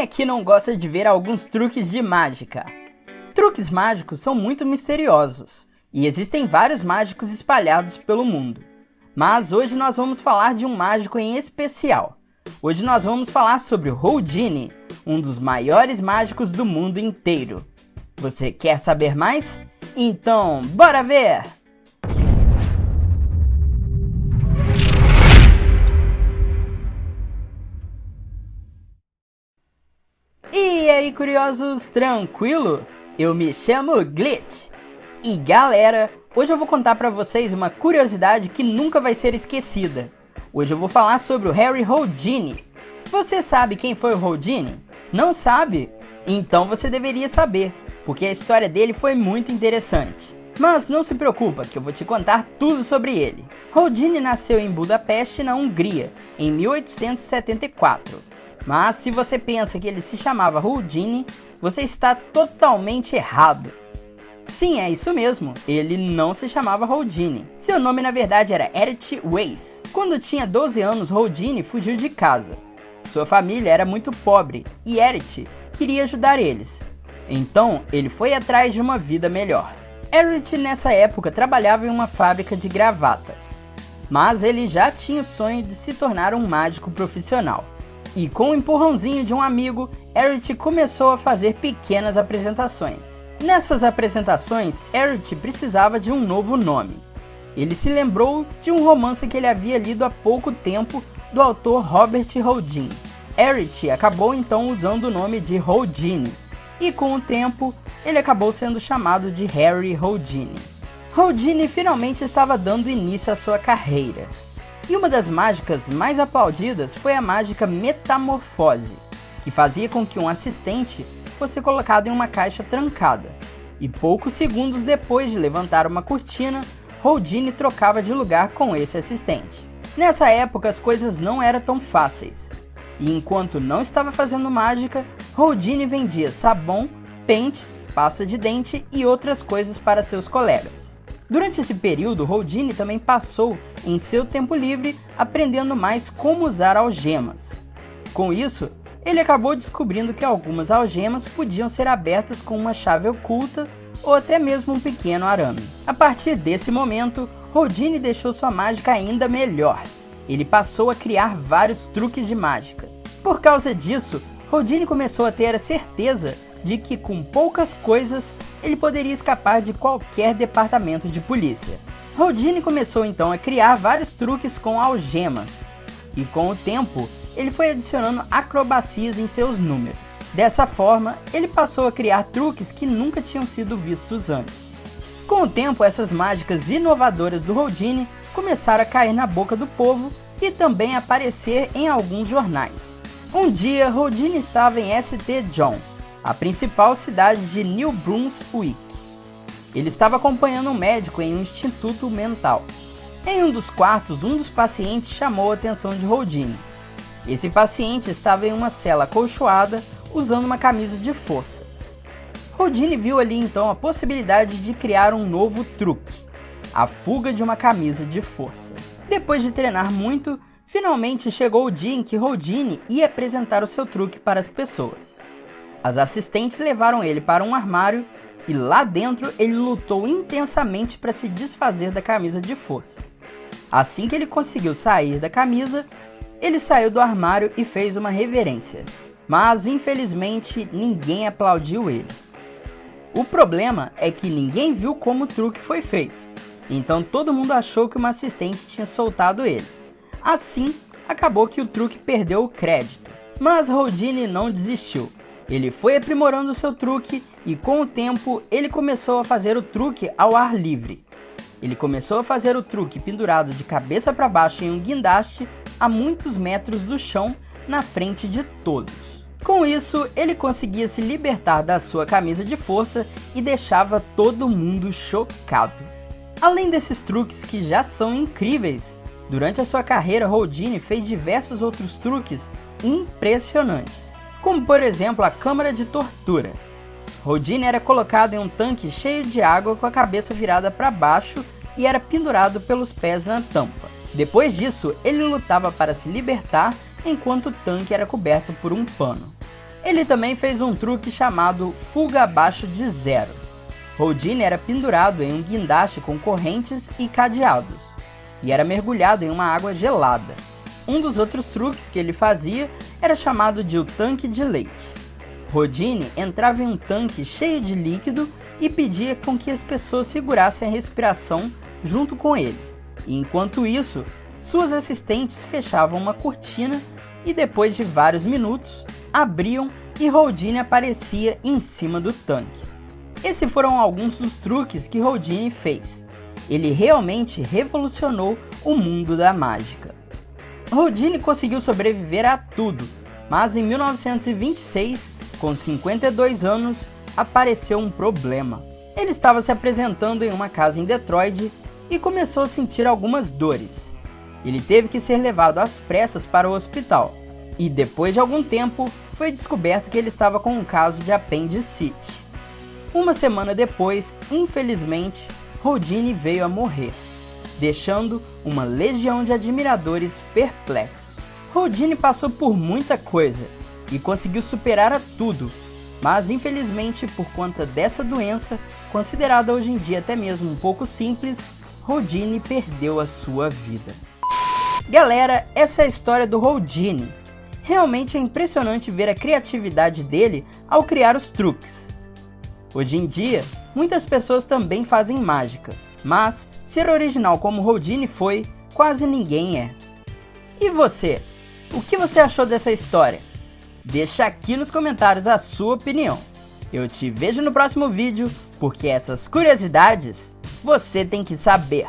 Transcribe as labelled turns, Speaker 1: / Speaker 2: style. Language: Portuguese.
Speaker 1: Quem aqui não gosta de ver alguns truques de mágica? Truques mágicos são muito misteriosos, e existem vários mágicos espalhados pelo mundo. Mas hoje nós vamos falar de um mágico em especial. Hoje nós vamos falar sobre Houdini, um dos maiores mágicos do mundo inteiro. Você quer saber mais? Então, bora ver! E aí, curiosos, tranquilo? Eu me chamo Glitch. E galera, hoje eu vou contar pra vocês uma curiosidade que nunca vai ser esquecida. Hoje eu vou falar sobre o Harry Houdini. Você sabe quem foi o Houdini? Não sabe? Então você deveria saber, porque a história dele foi muito interessante. Mas não se preocupa, que eu vou te contar tudo sobre ele. Houdini nasceu em Budapeste, na Hungria, em 1874. Mas se você pensa que ele se chamava Houdini, você está totalmente errado. Sim, é isso mesmo, ele não se chamava Houdini. Seu nome na verdade era Eret Weiss. Quando tinha 12 anos, Houdini fugiu de casa. Sua família era muito pobre e Eret queria ajudar eles. Então, ele foi atrás de uma vida melhor. Eret nessa época trabalhava em uma fábrica de gravatas. Mas ele já tinha o sonho de se tornar um mágico profissional. E com o empurrãozinho de um amigo, Eret começou a fazer pequenas apresentações. Nessas apresentações, Eret precisava de um novo nome. Ele se lembrou de um romance que ele havia lido há pouco tempo do autor Robert Houdin. Eret acabou então usando o nome de Houdini, e com o tempo, ele acabou sendo chamado de Harry Houdini. Houdini finalmente estava dando início à sua carreira. E uma das mágicas mais aplaudidas foi a mágica metamorfose, que fazia com que um assistente fosse colocado em uma caixa trancada. E poucos segundos depois de levantar uma cortina, Houdini trocava de lugar com esse assistente. Nessa época as coisas não eram tão fáceis. E enquanto não estava fazendo mágica, Houdini vendia sabão, pentes, pasta de dente e outras coisas para seus colegas. Durante esse período, Houdini também passou em seu tempo livre aprendendo mais como usar algemas. Com isso, ele acabou descobrindo que algumas algemas podiam ser abertas com uma chave oculta ou até mesmo um pequeno arame. A partir desse momento, Houdini deixou sua mágica ainda melhor. Ele passou a criar vários truques de mágica. Por causa disso, Houdini começou a ter a certeza de que com poucas coisas ele poderia escapar de qualquer departamento de polícia. Houdini começou então a criar vários truques com algemas, e com o tempo ele foi adicionando acrobacias em seus números. Dessa forma, ele passou a criar truques que nunca tinham sido vistos antes. Com o tempo, essas mágicas inovadoras do Houdini começaram a cair na boca do povo e também a aparecer em alguns jornais. Um dia, Houdini estava em St. John, a principal cidade de New Brunswick. Ele estava acompanhando um médico em um instituto mental. Em um dos quartos, um dos pacientes chamou a atenção de Houdini. Esse paciente estava em uma cela acolchoada, usando uma camisa de força. Houdini viu ali então a possibilidade de criar um novo truque, a fuga de uma camisa de força. Depois de treinar muito, finalmente chegou o dia em que Houdini ia apresentar o seu truque para as pessoas. As assistentes levaram ele para um armário e lá dentro ele lutou intensamente para se desfazer da camisa de força. Assim que ele conseguiu sair da camisa, ele saiu do armário e fez uma reverência. Mas infelizmente ninguém aplaudiu ele. O problema é que ninguém viu como o truque foi feito. Então todo mundo achou que uma assistente tinha soltado ele. Assim, acabou que o truque perdeu o crédito. Mas Houdini não desistiu. Ele foi aprimorando seu truque e com o tempo ele começou a fazer o truque ao ar livre. Ele começou a fazer o truque pendurado de cabeça para baixo em um guindaste a muitos metros do chão na frente de todos. Com isso, ele conseguia se libertar da sua camisa de força e deixava todo mundo chocado. Além desses truques que já são incríveis, durante a sua carreira Houdini fez diversos outros truques impressionantes. Como por exemplo a câmara de tortura. Houdini era colocado em um tanque cheio de água com a cabeça virada para baixo e era pendurado pelos pés na tampa. Depois disso, ele lutava para se libertar enquanto o tanque era coberto por um pano. Ele também fez um truque chamado fuga abaixo de zero. Houdini era pendurado em um guindaste com correntes e cadeados, e era mergulhado em uma água gelada. Um dos outros truques que ele fazia era chamado de o tanque de leite. Houdini entrava em um tanque cheio de líquido e pedia com que as pessoas segurassem a respiração junto com ele. E enquanto isso, suas assistentes fechavam uma cortina e depois de vários minutos, abriam e Houdini aparecia em cima do tanque. Esses foram alguns dos truques que Houdini fez. Ele realmente revolucionou o mundo da mágica. Houdini conseguiu sobreviver a tudo, mas em 1926, com 52 anos, apareceu um problema. Ele estava se apresentando em uma casa em Detroit e começou a sentir algumas dores. Ele teve que ser levado às pressas para o hospital, e depois de algum tempo, foi descoberto que ele estava com um caso de apendicite. Uma semana depois, infelizmente, Houdini veio a morrer, deixando uma legião de admiradores perplexos. Houdini passou por muita coisa e conseguiu superar a tudo, mas infelizmente por conta dessa doença, considerada hoje em dia até mesmo um pouco simples, Houdini perdeu a sua vida. Galera, essa é a história do Houdini. Realmente é impressionante ver a criatividade dele ao criar os truques. Hoje em dia, muitas pessoas também fazem mágica, mas ser original como Houdini foi, quase ninguém é. E você? O que você achou dessa história? Deixa aqui nos comentários a sua opinião. Eu te vejo no próximo vídeo, porque essas curiosidades você tem que saber.